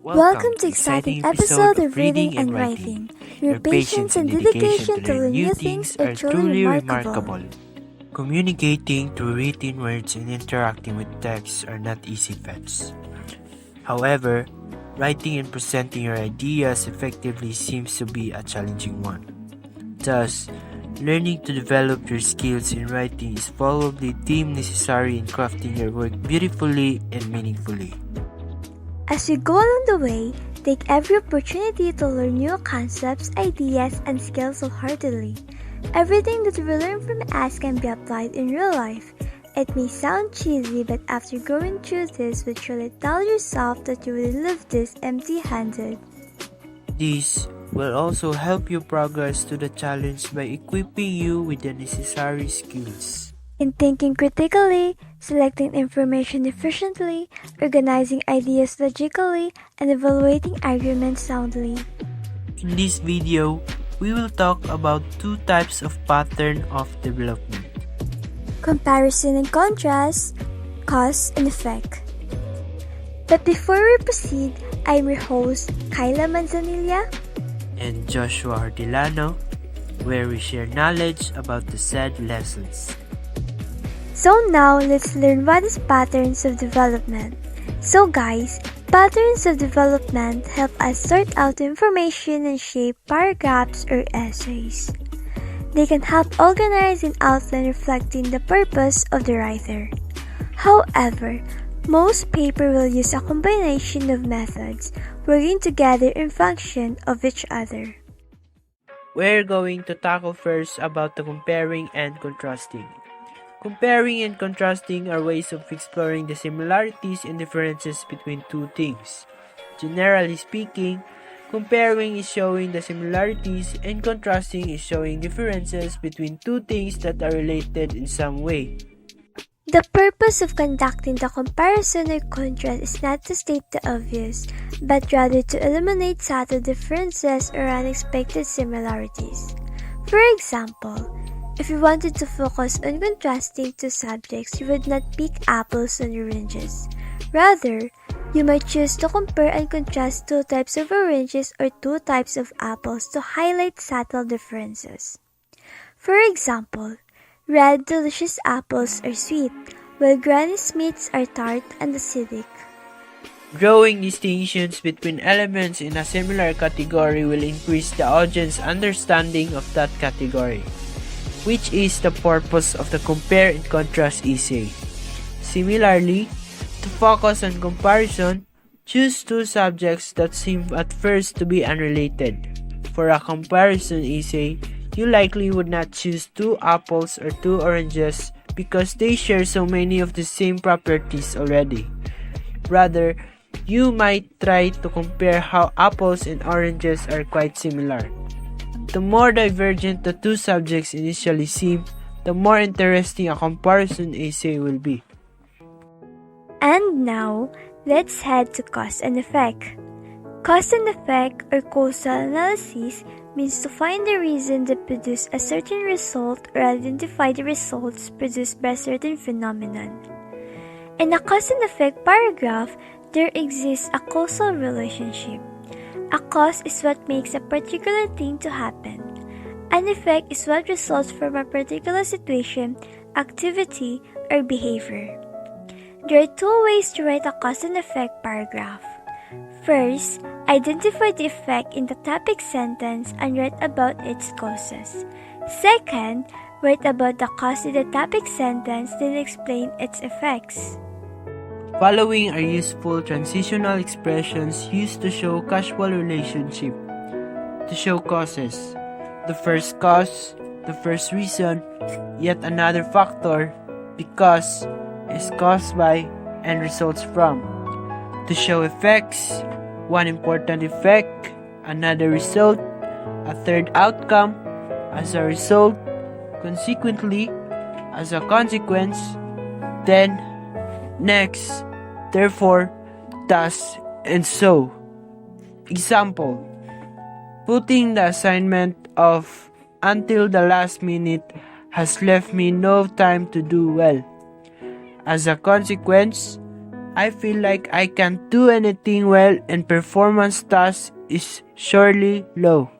Welcome to exciting episode of Reading and Writing. Your patience and dedication to learn new things are truly remarkable. Communicating through written words and interacting with text are not easy feats. However, writing and presenting your ideas effectively seems to be a challenging one. Thus, learning to develop your skills in writing is probably deemed necessary in crafting your work beautifully and meaningfully. As we go along the way, take every opportunity to learn new concepts, ideas, and skills wholeheartedly. Everything that we learn from us can be applied in real life. It may sound cheesy, but after going through this, you will surely tell yourself that you will leave this empty-handed. This will also help you progress to the challenge by equipping you with the necessary skills in thinking critically, selecting information efficiently, organizing ideas logically, and evaluating arguments soundly. In this video, we will talk about two types of pattern of development: comparison and contrast, cause and effect. But before we proceed, I'm your host, Kyla Manzanilla and Joshua Hortilano, where we share knowledge about the said lessons. So now, let's learn what is patterns of development. So guys, patterns of development help us sort out information and shape paragraphs or essays. They can help organize an outline reflecting the purpose of the writer. However, most paper will use a combination of methods working together in function of each other. We're going to tackle first about the comparing and contrasting. Comparing and contrasting are ways of exploring the similarities and differences between two things. Generally speaking, comparing is showing the similarities and contrasting is showing differences between two things that are related in some way. The purpose of conducting the comparison or contrast is not to state the obvious, but rather to eliminate subtle differences or unexpected similarities. For example, if you wanted to focus on contrasting two subjects, you would not pick apples and oranges. Rather, you might choose to compare and contrast two types of oranges or two types of apples to highlight subtle differences. For example, red delicious apples are sweet, while Granny Smiths are tart and acidic. Drawing distinctions between elements in a similar category will increase the audience's understanding of that category, which is the purpose of the compare and contrast essay. Similarly, to focus on comparison, choose two subjects that seem at first to be unrelated. For a comparison essay, you likely would not choose two apples or two oranges because they share so many of the same properties already. Rather, you might try to compare how apples and oranges are quite similar. The more divergent the two subjects initially seem, the more interesting a comparison essay will be. And now, let's head to cause and effect. Cause and effect or causal analysis means to find the reason that produced a certain result or identify the results produced by a certain phenomenon. In a cause and effect paragraph, there exists a causal relationship. A cause is what makes a particular thing to happen. An effect is what results from a particular situation, activity, or behavior. There are two ways to write a cause and effect paragraph. First, identify the effect in the topic sentence and write about its causes. Second, write about the cause in the topic sentence, then explain its effects. Following are useful transitional expressions used to show causal relationship. To show causes: the first cause, the first reason, yet another factor, because, is caused by, and results from. To show effects: one important effect, another result, a third outcome, as a result, consequently, as a consequence, then, next, therefore, thus, and so. Example: putting the assignment off until the last minute has left me no time to do well. As a consequence, I feel like I can't do anything well and performance thus is surely low.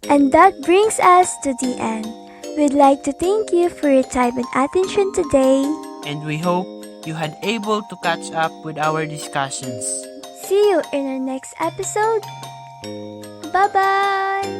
And that brings us to the end. We'd like to thank you for your time and attention today. And we hope you had able to catch up with our discussions. See you in our next episode. Bye-bye!